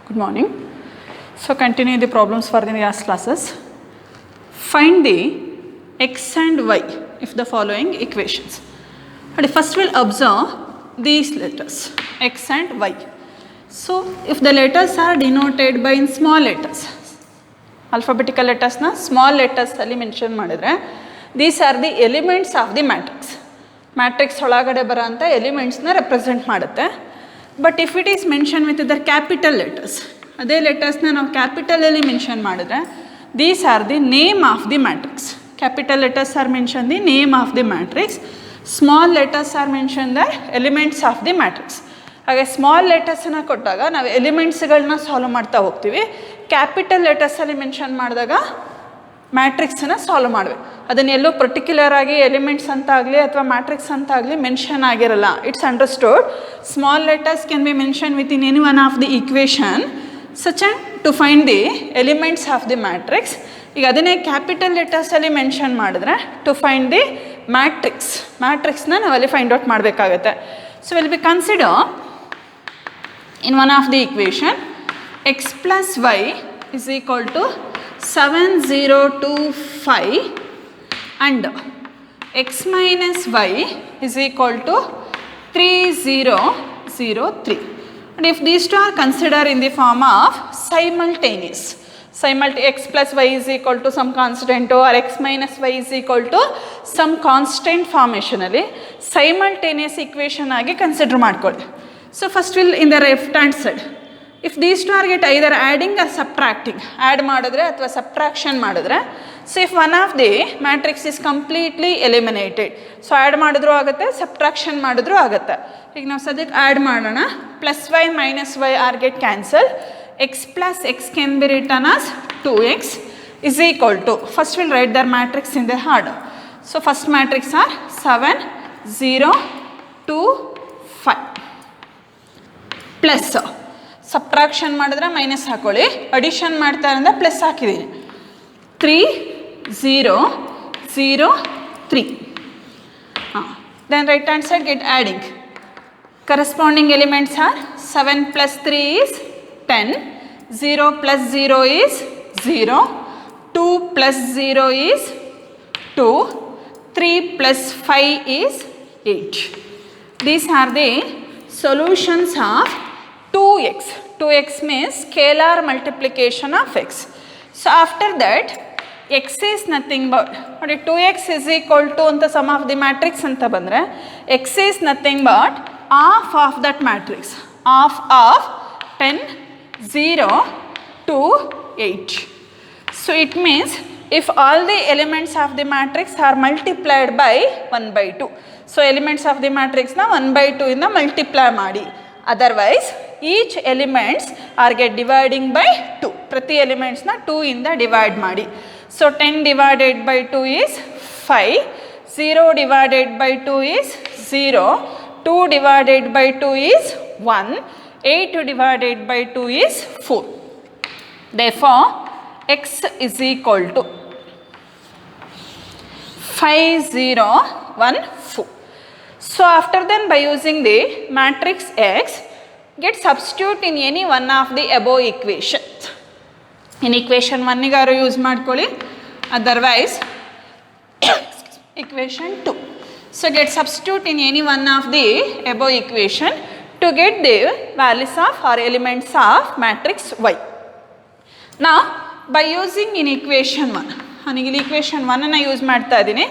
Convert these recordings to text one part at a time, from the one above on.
Good morning. So continue the problems for the last classes. Find the x and y if the following equations. And first we'll observe these letters x and y. So if the letters are denoted by in small letters, alphabetical letters na small letters alli mention madidre, these are the elements of the matrix. Matrix ಒಳಗಡೆ ಬರೋಂಥ ಎಲಿಮೆಂಟ್ಸ್ನ represent ಮಾಡುತ್ತೆ. But if it is mention with ಇದರ್ capital letters, ಅದೇ ಲೆಟರ್ಸ್ನ ನಾವು ಕ್ಯಾಪಿಟಲಲ್ಲಿ mention ಮಾಡಿದ್ರೆ these are the name of the matrix. Capital letters are mention the name of the matrix, small letters are mention the elements of the matrix. ಹಾಗೆ small ಲೆಟರ್ಸನ್ನು ಕೊಟ್ಟಾಗ ನಾವು ಎಲಿಮೆಂಟ್ಸ್ಗಳನ್ನ solve ಮಾಡ್ತಾ ಹೋಗ್ತೀವಿ. Capital ಲೆಟರ್ಸಲ್ಲಿ mention ಮಾಡಿದಾಗ ಮ್ಯಾಟ್ರಿಕ್ಸನ್ನು ಸಾಲ್ವ್ ಮಾಡಬೇಕು. ಅದನ್ನೆಲ್ಲೋ particular ಆಗಿ elements ಅಂತ ಆಗಲಿ ಅಥವಾ ಮ್ಯಾಟ್ರಿಕ್ಸ್ ಅಂತ ಆಗಲಿ ಮೆನ್ಷನ್ ಆಗಿರಲ್ಲ. It's understood small letters can be mention with in any one of the equation such and to find the elements of the matrix. ಈಗ ಅದನ್ನೇ ಕ್ಯಾಪಿಟಲ್ ಲೆಟರ್ಸಲ್ಲಿ ಮೆನ್ಷನ್ ಮಾಡಿದ್ರೆ ಟು ಫೈಂಡ್ ದಿ ಮ್ಯಾಟ್ರಿಕ್ಸ್ನ ನಾವಲ್ಲಿ ಫೈಂಡ್ ಔಟ್ ಮಾಡಬೇಕಾಗತ್ತೆ. So will be consider in one of the equation x plus y is equal to 7025 and x minus y is equal to 3003. And if these two are considered in the form of simultaneous, x plus y is equal to some constant or x minus y is equal to some constant formation alli simultaneous equation agi consider ಮಾಡ್ಕೊಳ್ಳಿ. So first we'll in the left hand side, if these two are get either adding or subtracting, add ಮಾಡಿದ್ರೆ ಅಥವಾ subtraction ಮಾಡಿದ್ರೆ, so if one of the matrix is completely eliminated, so add ಮಾಡಿದ್ರು ಆಗುತ್ತೆ, subtraction ಮಾಡಿದ್ರು ಆಗುತ್ತೆ. ಈಗ ನಾವು ಸದ್ಯಕ್ಕೆ add ಮಾಡೋಣ. plus y minus y are get cancelled, x plus x can be written as 2x is equal to, first we'll write their matrix in the order. So first matrix are 7 0 2 5 plus subtraction ಮಾಡಿದ್ರೆ minus ಹಾಕೊಳ್ಳಿ, addition ಮಾಡ್ತಾರೆ ಅಂದರೆ plus ಹಾಕಿದ್ದೀನಿ. 3 0 0 3. Then right hand side get adding. Corresponding elements are 7 plus 3 is 10, 0 plus 0 is 0, 2 plus 0 is 2, 3 plus 5 is 8. These are the solutions of 2x. 2x means scalar multiplication of x. So after that x is nothing but 2x is equal to anta sum of the matrix anta bandre x is nothing but half of that matrix, half of 10 0 2 8. So it means if all the elements of the matrix are multiplied by 1 by 2, so elements of the matrix na 1 by 2 inda multiply ಮಾಡಿ, otherwise each elements are get dividing by 2. ಪ್ರತಿ ಎಲಿಮೆಂಟ್ಸ್ನ 2 ಇಂದ divide ಮಾಡಿ. So 10 divided by 2 is 5, 0 divided by 2 is 0, 2 divided by 2 is 1, 8 divided by 2 is 4. Therefore x is equal to 5014. So after then, by using the matrix x, get substitute in any one of the above equations. In equation 1 gar use ಮಾಡ್ಕೊಳ್ಳಿ, otherwise equation 2. So get substitute in any one of the above equation to get the values of or elements of matrix y. Now by using in equation 1, ನನಗೆ ಇಲ್ಲಿ equation 1 ಅನ್ನು use ಮಾಡ್ತಾ ಇದ್ದೀನಿ.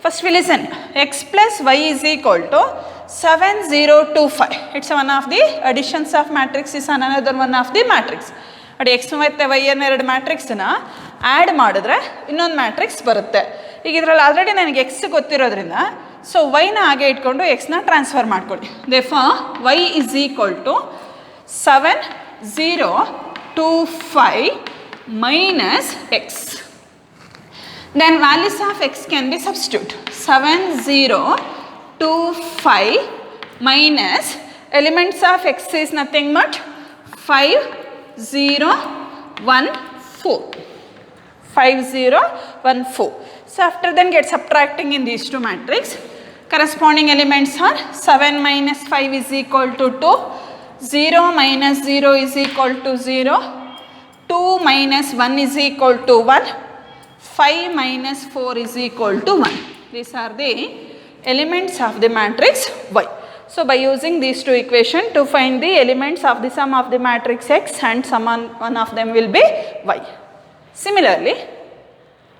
First we listen, x plus y is equal to 7025. It's one of the additions of matrix is another one of the matrix. ಅಡಿ x ಮತ್ತು y ಅನ್ನೋ ಎರಡು ಮ್ಯಾಟ್ರಿಕ್ಸನ್ನ add ಮಾಡಿದ್ರೆ ಇನ್ನೊಂದು ಮ್ಯಾಟ್ರಿಕ್ಸ್ ಬರುತ್ತೆ. ಈಗ ಇದರಲ್ಲಿ ಆಲ್ರೆಡಿ ನನಗೆ x ಗೊತ್ತಿರೋದ್ರಿಂದ ಸೊ ವೈನ ಹಾಗೆ ಇಟ್ಕೊಂಡು ಎಕ್ಸ್ನ ಟ್ರಾನ್ಸ್ಫರ್ ಮಾಡ್ಕೊಳ್ಳಿ. therefore y is equal to 7025 minus x. Then values of x can be substitute. 7025 minus elements of x is nothing but 5014. 5014. So after then get subtracting in these two matrix. Corresponding elements are 7 minus 5 is equal to 2, 0 minus 0 is equal to 0, 2 minus 1 is equal to 1, 5 minus 4 is equal to 1. These are the elements of the matrix Y. So by using these two equations to find the elements of the sum of the matrix X, and one of them will be Y. Similarly,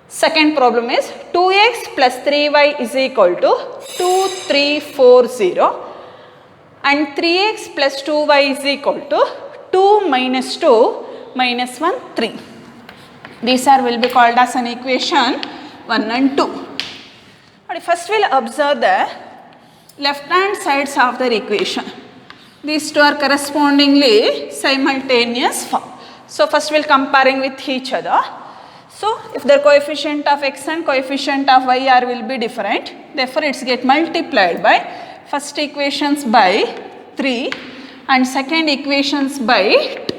second problem is 2x plus 3y is equal to 2, 3, 4, 0, and 3x plus 2y is equal to 2 minus 2 minus 1, 3. These will be called as an equation 1 and 2. But first we will observe the left hand sides of the equation. These two are correspondingly simultaneous form. So first we will comparing with each other. So if the coefficient of x and coefficient of y will be different, therefore it's get multiplied by first equations by 3 and second equations by 2.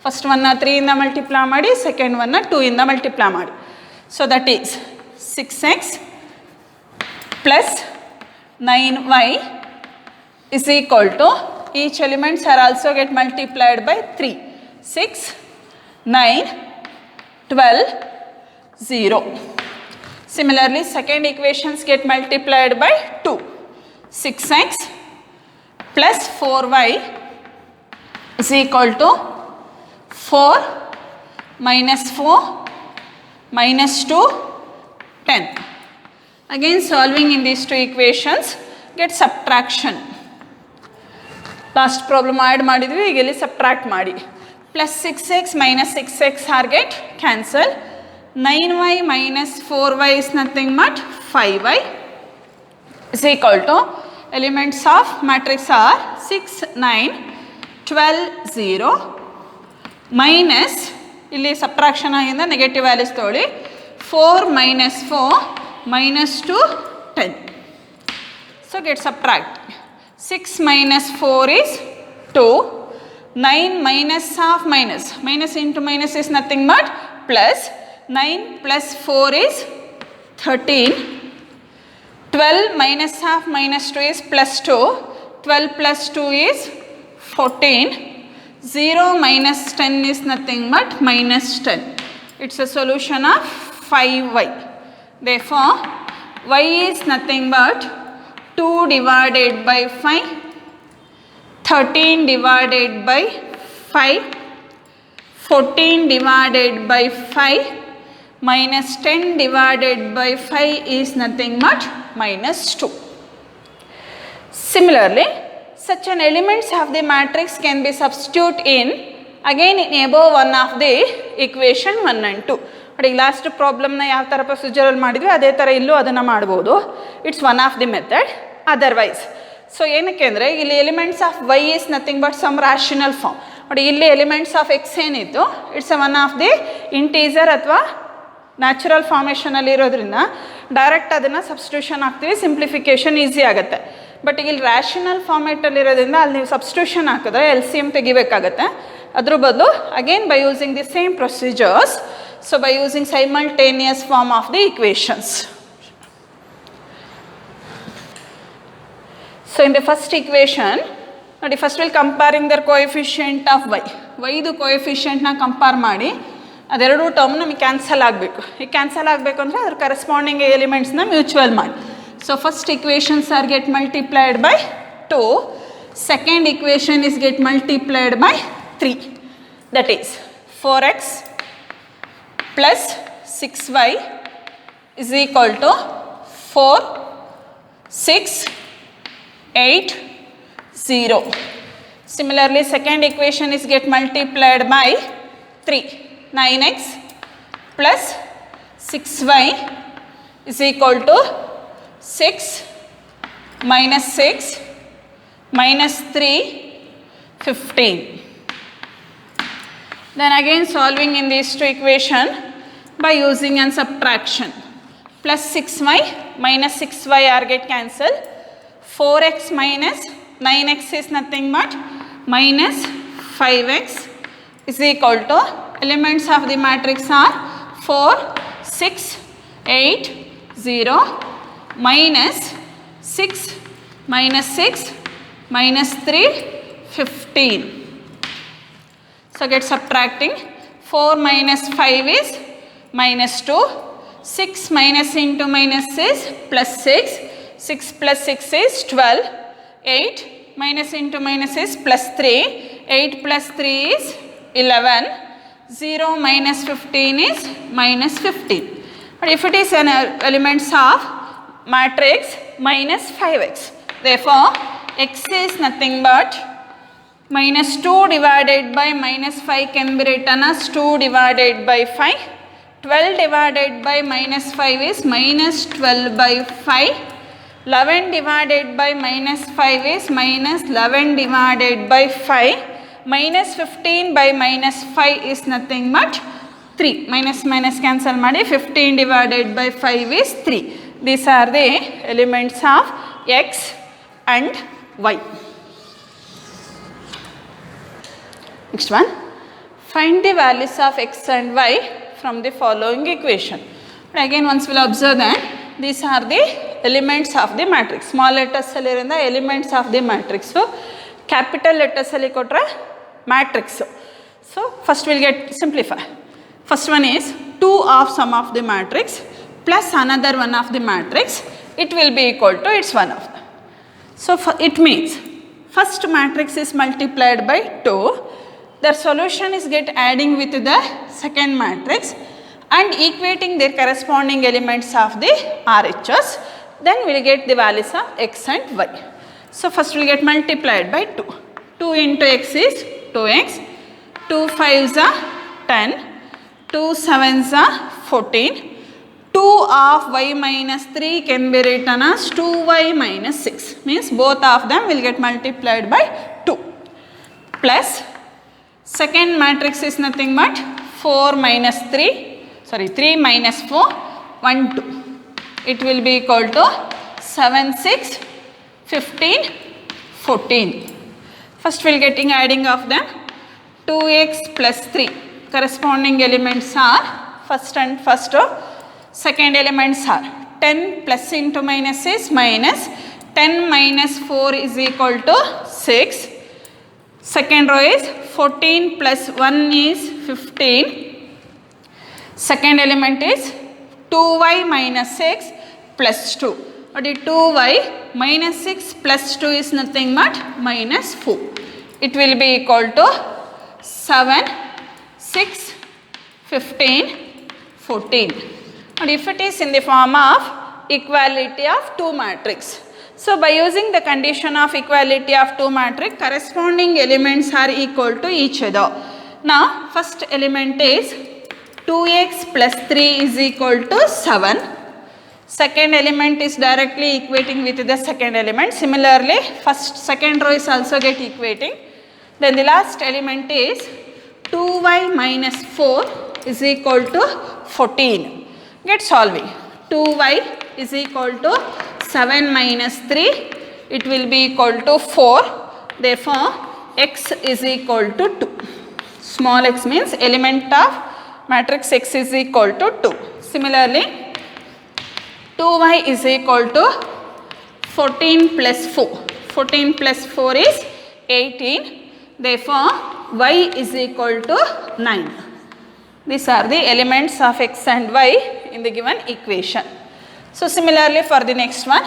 First one 3 in the multiply ಮಾಡಿ, second one 2 in the multiply ಮಾಡಿ. So that is 6x plus 9y is equal to, each elements are also get multiplied by 3. 6, 9, 12, 0. Similarly, second equations get multiplied by 2. 6x plus 4y is equal to 4 minus 4 minus 2, 10. Again solving in these two equations, get subtraction. Last problem add ಮಾಡಿದ್ವಿ, ಈಗ ಇಲ್ಲಿ subtract ಮಾಡಿ. Plus 6x minus 6x are get cancel. 9y minus 4y is nothing but 5y is equal to, elements of matrix are 6, 9, 12, 0 minus, ಇಲ್ಲಿ subtraction ಆಗಿಂದ negative values ತೊಗೊಳ್ಳಿ, 4 minus 4 minus 2, 10. So get subtract. 6 minus 4 is 2. 9 minus half minus. Minus into minus is nothing but plus. 9 plus 4 is 13. 12 minus half minus 2 is plus 2. 12 plus 2 is 14. 0 minus 10 is nothing but minus 10. It's a solution of 5y. Therefore, y is nothing but 2 divided by 5, 13 divided by 5, 14 divided by 5, minus 10 divided by 5 is nothing but minus 2. Similarly, such an elements of the matrix can be substituted in, again in above one of the equation 1 and 2. But ಈಗ last ಪ್ರಾಬ್ಲಮ್ನ ಯಾವ ಥರ ಪ್ರೊಸೀಜರಲ್ಲಿ ಮಾಡಿದ್ವಿ ಅದೇ ಥರ ಇಲ್ಲೂ ಅದನ್ನು ಮಾಡ್ಬೋದು. It's one of the method. Otherwise so ಏನಕ್ಕೆ ಅಂದರೆ ಇಲ್ಲಿ elements of y is nothing but some rational form. But ಇಲ್ಲಿ ಎಲಿಮೆಂಟ್ಸ್ ಆಫ್ ಎಕ್ಸ್ ಏನಿತ್ತು, it's one of the integer ಅಥವಾ ನ್ಯಾಚುರಲ್ ಫಾರ್ಮೇಷನಲ್ಲಿ ಇರೋದ್ರಿಂದ ಡೈರೆಕ್ಟ್ ಅದನ್ನು ಸಬ್ಸ್ಟಿಟ್ಯೂಷನ್ ಹಾಕ್ತೀವಿ, ಸಿಂಪ್ಲಿಫಿಕೇಷನ್ ಈಸಿ ಆಗುತ್ತೆ. ಬಟ್ ಇಲ್ಲಿ ರ್ಯಾಷನಲ್ ಫಾರ್ಮೇಟಲ್ಲಿ ಇರೋದ್ರಿಂದ ಅಲ್ಲಿ ನೀವು ಸಬ್ಸ್ಟಿಟ್ಯೂಷನ್ ಹಾಕಿದ್ರೆ LCM ತೆಗಿಬೇಕಾಗತ್ತೆ. ಅದ್ರ ಬದಲು again by using the same procedures, so by using simultaneous form of the equations. So in the first equation, first we'll comparing their coefficient of y. Y the coefficient na compare ಮಾಡಿ, ಅದೆರಡು term ನಮಗೆ cancel ಆಗಬೇಕು. ಈ cancel ಆಗಬೇಕು ಅಂದರೆ ಅದ್ರ corresponding ಎಲಿಮೆಂಟ್ಸ್ನ mutual ಮಾಡಿ. So first equations are get multiplied by 2, second equation is get multiplied by 3. That is 4x plus 6y is equal to 4, 6, 8, 0. Similarly, second equation is get multiplied by 3. 9x plus 6y is equal to 6 minus 6 minus 3, 15. Then again solving in these two equation by using an subtraction. Plus 6y minus 6y are get cancelled. 4x minus 9x is nothing but minus 5x is equal to, elements of the matrix are 4, 6, 8, 0 minus 6 minus 6 minus 3, 15. So get subtracting. 4 minus 5 is minus 2. 6 minus into minus is plus 6. 6 plus 6 is 12. 8 minus into minus is plus 3. 8 plus 3 is 11. 0 minus 15 is minus 15. But if it is an elements of matrix minus 5x, therefore x is nothing but minus 2 divided by minus 5 can be written as 2 divided by 5. 12 divided by minus 5 is minus 12 by 5. 11 divided by minus 5 is minus 11 divided by 5. Minus 15 by minus 5 is nothing but 3. Minus minus cancel ಮಾಡಿ 15 divided by 5 is 3. These are the elements of x and y. Next one. Find the values of x and y from the following equation. And again once we will observe that these are the elements of the matrix. Small letters the elements of the matrix. So capital letters matrix. So first we will get simplify. First one is 2 of sum of the matrix plus another one of the matrix. It will be equal to its one of them. So it means first matrix is multiplied by 2. Their solution is get adding with the second matrix and equating their corresponding elements of the RHS. Then we will get the values of x and y. So first we will get multiplied by 2. 2 into x is 2x. 2 5s are 10. 2 7s are 14. 2 of y minus 3 can be written as 2y minus 6. Means both of them will get multiplied by 2. Plus second matrix is nothing but 4 minus 3. Sorry, 3 minus 4, 1 2. It will be equal to 7 6 15 14. First we will getting adding of them. 2x plus 3 corresponding elements are first and first row. Second elements are 10 plus into minus is minus. 10 minus 4 is equal to 6. Second row is 14 plus 1 is 15. Second element is 2y minus 6 plus 2. Or the 2y minus 6 plus 2 is nothing but minus 4. It will be equal to 7, 6, 15, 14. And if it is in the form of equality of two matrix. So by using the condition of equality of two matrix, corresponding elements are equal to each other. Now first element is 2x plus 3 is equal to 7. Second element is directly equating with the second element. Similarly, second row is also get equating. Then the last element is 2y minus 4 is equal to 14. Get solving. 2y is equal to 7 minus 3. It will be equal to 4. Therefore, x is equal to 2. Small x means element of matrix x is equal to 2. Similarly, 2y is equal to 14 plus 4. 14 plus 4 is 18. Therefore, y is equal to 9. These are the elements of x and y in the given equation. So, similarly for the next one,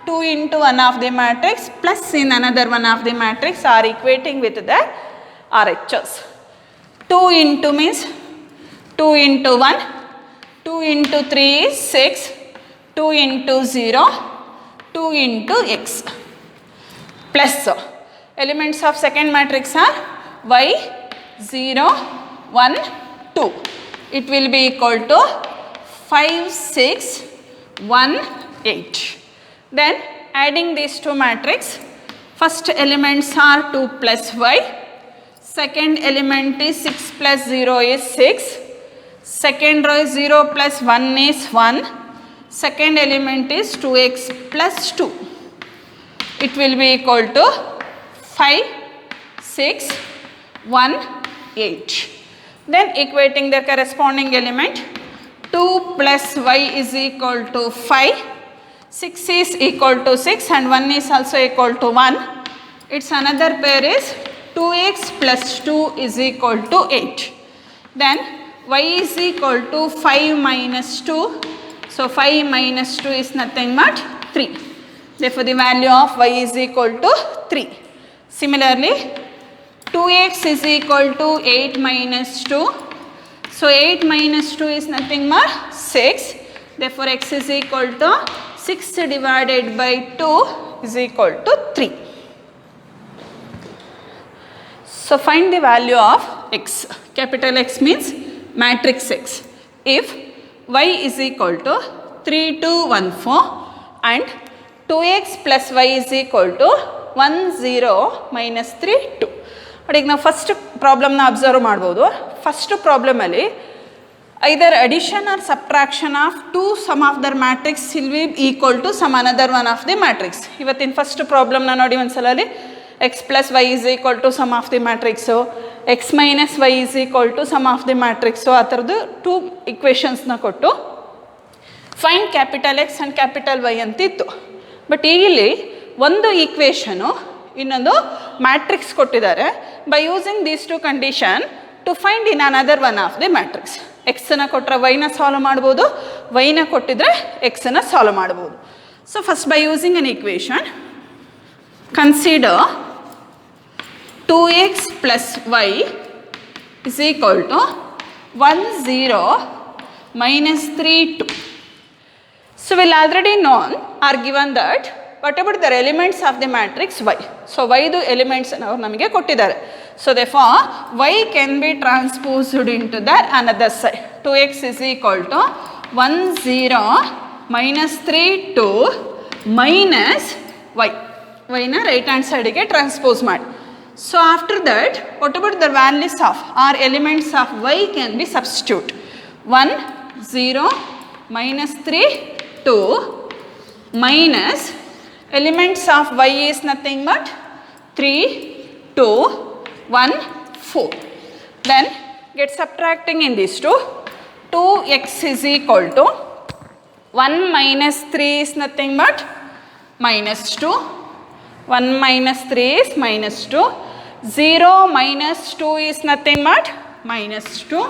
2 into one of the matrix plus in another one of the matrix are equating with the RHS. 2 into means 2 into 1, 2 into 3 is 6, 2 into 0, 2 into x plus elements of second matrix are y 0, 1, 2. It will be equal to 5, 6, 1, 8. Then adding these two matrix, first elements are 2 plus y. Second element is 6 plus 0 is 6. Second row is 0 plus 1 is 1. Second element is 2x plus 2. It will be equal to 5, 6, 1, 8. Then equating the corresponding element, 2 plus y is equal to 5. 6 is equal to 6 and 1 is also equal to 1. Its another pair is 2x plus 2 is equal to 8. Then y is equal to 5 minus 2. So 5 minus 2 is nothing but 3. Therefore the value of y is equal to 3. Similarly, 2x is equal to 8 minus 2. So 8 minus 2 is nothing but 6. Therefore x is equal to 6 divided by 2 is equal to 3. So find the value of x. Capital X means matrix X. If y is equal to 3, 2, 1, 4 and 2x plus y is equal to 1, 0, minus 3, 2. ಈಗ ನಾವು first ಪ್ರಾಬ್ಲಮ್ನ observe ಮಾಡ್ಬೋದು. First ಪ್ರಾಬ್ಲಮಲ್ಲಿ either addition or subtraction of two sum of the matrix will be equal to some another one of the matrix. ಇವತ್ತಿನ first ಪ್ರಾಬ್ಲಮ್ನ ನೋಡಿ ಒಂದ್ಸಲಲ್ಲಿ X plus Y is equal to sum of the matrix, X minus Y is equal to sum of the matrix, ಆ ಥರದ್ದು two ಇಕ್ವೇಷನ್ಸ್ನ ಕೊಟ್ಟು find capital X and capital Y ಅಂತಿತ್ತು. But ಈಗಿಲ್ಲಿ ಒಂದು ಈಕ್ವೇಷನು ಇನ್ನೊಂದು ಮ್ಯಾಟ್ರಿಕ್ಸ್ ಕೊಟ್ಟಿದ್ದಾರೆ. By using these two condition to find in another one of the matrix. ಎಕ್ಸನ್ನು ಕೊಟ್ಟರೆ ವೈನ ಸಾಲ್ವ್ ಮಾಡ್ಬೋದು, ವೈನ ಕೊಟ್ಟಿದ್ರೆ ಎಕ್ಸನ್ನು ಸಾಲ್ವ್ ಮಾಡ್ಬೋದು. So first by using an equation consider 2x plus y is equal to 1, 0, minus 3, 2. So we'll already known or given that what about the elements of the matrix y. So y the elements ಅವರು ನಮಗೆ ಕೊಟ್ಟಿದ್ದಾರೆ. So therefore y can be transposed into that another side. 2x is equal to 1, 0, minus 3, 2, minus y. y ನ right hand ಸೈಡಿಗೆ transpose ಮಾಡಿ. So after that what about the values of or elements of y can be substitute. 1, 0, minus 3, 2, minus elements of y is nothing but 3, 2, 1, 4. Then get subtracting in these two. 2x is equal to 1 minus 3 is nothing but minus 2. 1 minus 3 is minus 2. 0 minus 2 is nothing but minus 2.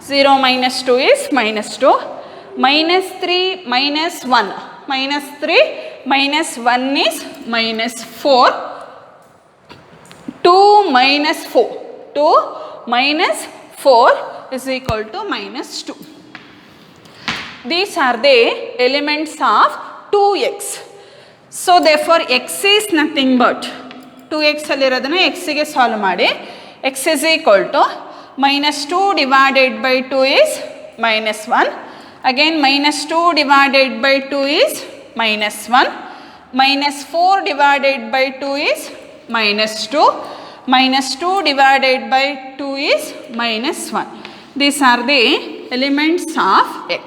0 minus 2 is minus 2. Minus 3 minus 1. Minus 3 minus 1 is minus 4. 2 minus 4. 2 minus 4 is equal to minus 2. These are the elements of 2x. So therefore x is nothing but 2x ಅಲ್ಲಿರೋದನ್ನು xಗೆ solve ಮಾಡಿ. x is equal to minus 2 divided by 2 is minus 1. Again minus 2 divided by 2 is minus 1. Minus 4 divided by 2 is minus 2. Minus 2 divided by 2 is minus 1. These are the elements of x.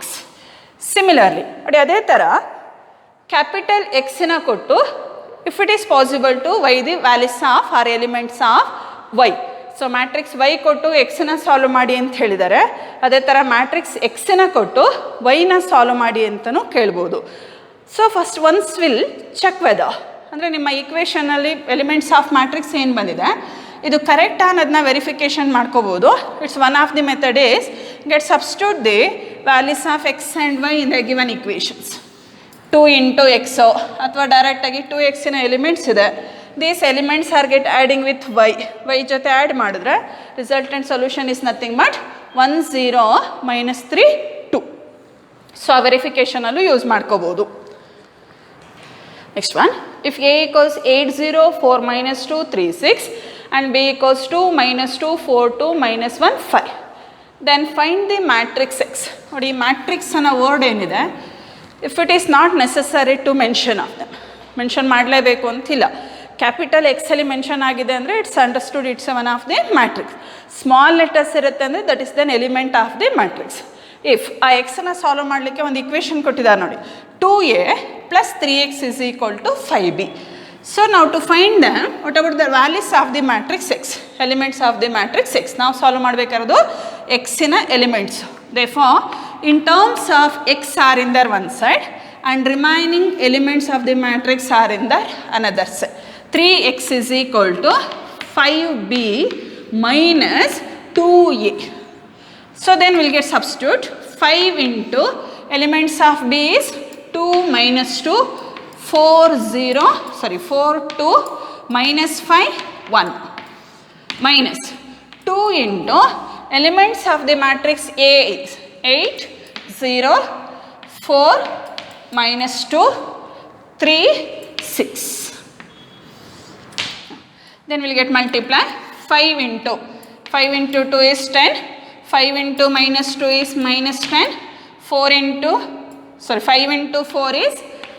Similarly, ಅದೇ ಥರ capital ಎಕ್ಸಿನ ಕೊಟ್ಟು if it is possible to y the values of are elements of y. So matrix y ಕೊಟ್ಟು ಎಕ್ಸನ್ನ solve ಮಾಡಿ ಅಂತ ಹೇಳಿದ್ದಾರೆ. ಅದೇ ಥರ ಮ್ಯಾಟ್ರಿಕ್ಸ್ ಎಕ್ಸನ್ನ ಕೊಟ್ಟು ವೈನ ಸಾಲ್ವ್ ಮಾಡಿ ಅಂತಲೂ ಕೇಳ್ಬೋದು. So first once will check whether ಅಂದರೆ ನಿಮ್ಮ ಈಕ್ವೇಷನಲ್ಲಿ ಎಲಿಮೆಂಟ್ಸ್ ಆಫ್ ಮ್ಯಾಟ್ರಿಕ್ಸ್ ಏನು ಬಂದಿದೆ ಇದು ಕರೆಕ್ಟಾ ಅನ್ನೋದನ್ನ ವೆರಿಫಿಕೇಷನ್ ಮಾಡ್ಕೋಬೋದು. It's one of the method is get substitute the values of x and y in the given ಈಕ್ವೇಷನ್ಸ್. 2 into x ಅಥವಾ ಡೈರೆಕ್ಟಾಗಿ 2xನ ಎಲಿಮೆಂಟ್ಸ್ ಇದೆ. These elements are get adding with y ಜೊತೆ ಆ್ಯಡ್ ಮಾಡಿದ್ರೆ resultant solution is nothing but 1, 0, minus 3, 2. So ಆ ವೆರಿಫಿಕೇಷನಲ್ಲೂ use ಮಾಡ್ಕೋಬೋದು. Next one, if a equals 8, 0, 4, minus 2, 3, 6 and b equals 2, minus 2, 4, 2, minus 1, 5. Then find the matrix x. ನೋಡಿ matrix ಅನ್ನೋ word ಏನಿದೆ if it is not necessary to mention of them, mention ಮಾಡಲೇಬೇಕು ಅಂತಿಲ್ಲ. Capital ಎಕ್ಸಲ್ಲಿ mention ಆಗಿದೆ ಅಂದರೆ it's understood it's one of the matrix. Small letters ಇರುತ್ತೆ ಅಂದರೆ that is then element of the matrix. If ಆ ಎಕ್ಸನ್ನು ಸಾಲ್ವ್ ಮಾಡಲಿಕ್ಕೆ ಒಂದು ಇಕ್ವೇಷನ್ ಕೊಟ್ಟಿದ್ದಾರೆ ನೋಡಿ, 2a plus 3x is equal to 5b. So now to find them, what about the values of the matrix x, elements of the matrix x. ನಾವು solve ಮಾಡಬೇಕಾಗಿರೋದು ಎಕ್ಸಿನ elements. Therefore, in terms of x are in their one side and remaining elements of the matrix are in their another side. 3x is equal to 5b minus 2a. So then we'll get substitute 5 into elements of b is 2 minus 2 4 2 minus 5 1 minus 2 into elements of the matrix A is 8 0 4 minus 2 3 6. Then we'll get multiply 5 into 2 is 10, 5 into minus 2 is minus 10, 5 into 4 is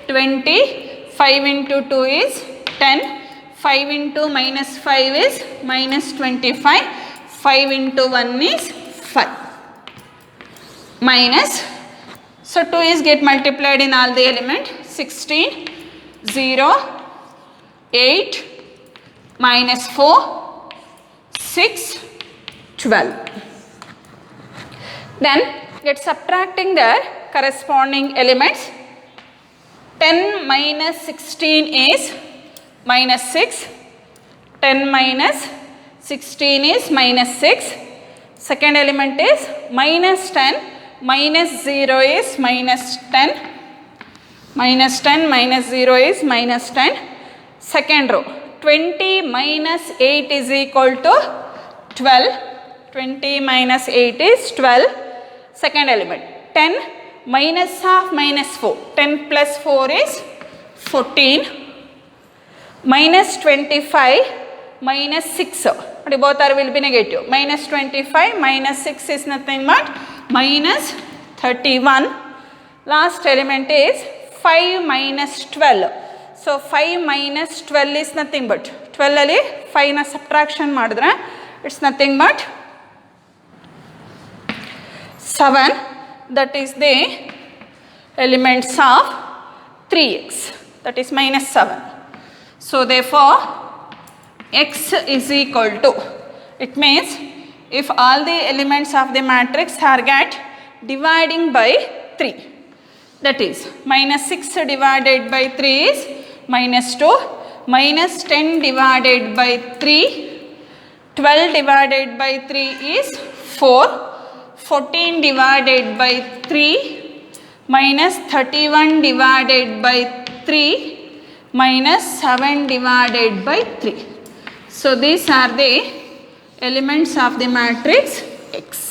20, 5 into 2 is 10, 5 into minus 5 is minus 25, 5 into 1 is 5 minus, so 2 is get multiplied in all the element 16 0 8 minus 4 6 12. Then get subtracting the corresponding elements. 10 minus 16 is minus 6, 10 minus 16 is minus 6, second element is minus 10, minus 0 is minus 10, minus 10 minus 0 is minus 10, second row 20 minus 8 is equal to 12, 20 minus 8 is 12, second element 10 minus half minus 4, 10 plus 4 is 14, minus 25 minus 6, but both are will be negative, minus 25 minus 6 is nothing but minus 31, last element is 5 minus 12, so 5 minus 12 is nothing but 12 ಅಲ್ಲಿ 5 ನ subtraction ಮಾಡಿದ್ರೆ it's nothing but 7, that is the elements of 3x, that is minus 7. So therefore x is equal to, it means if all the elements of the matrix are get dividing by 3, that is minus 6 divided by 3 is minus 2, minus 10 divided by 3, 12 divided by 3 is 4, 14 divided by 3 minus 31 divided by 3 minus 7 divided by 3. So these are the elements of the matrix X.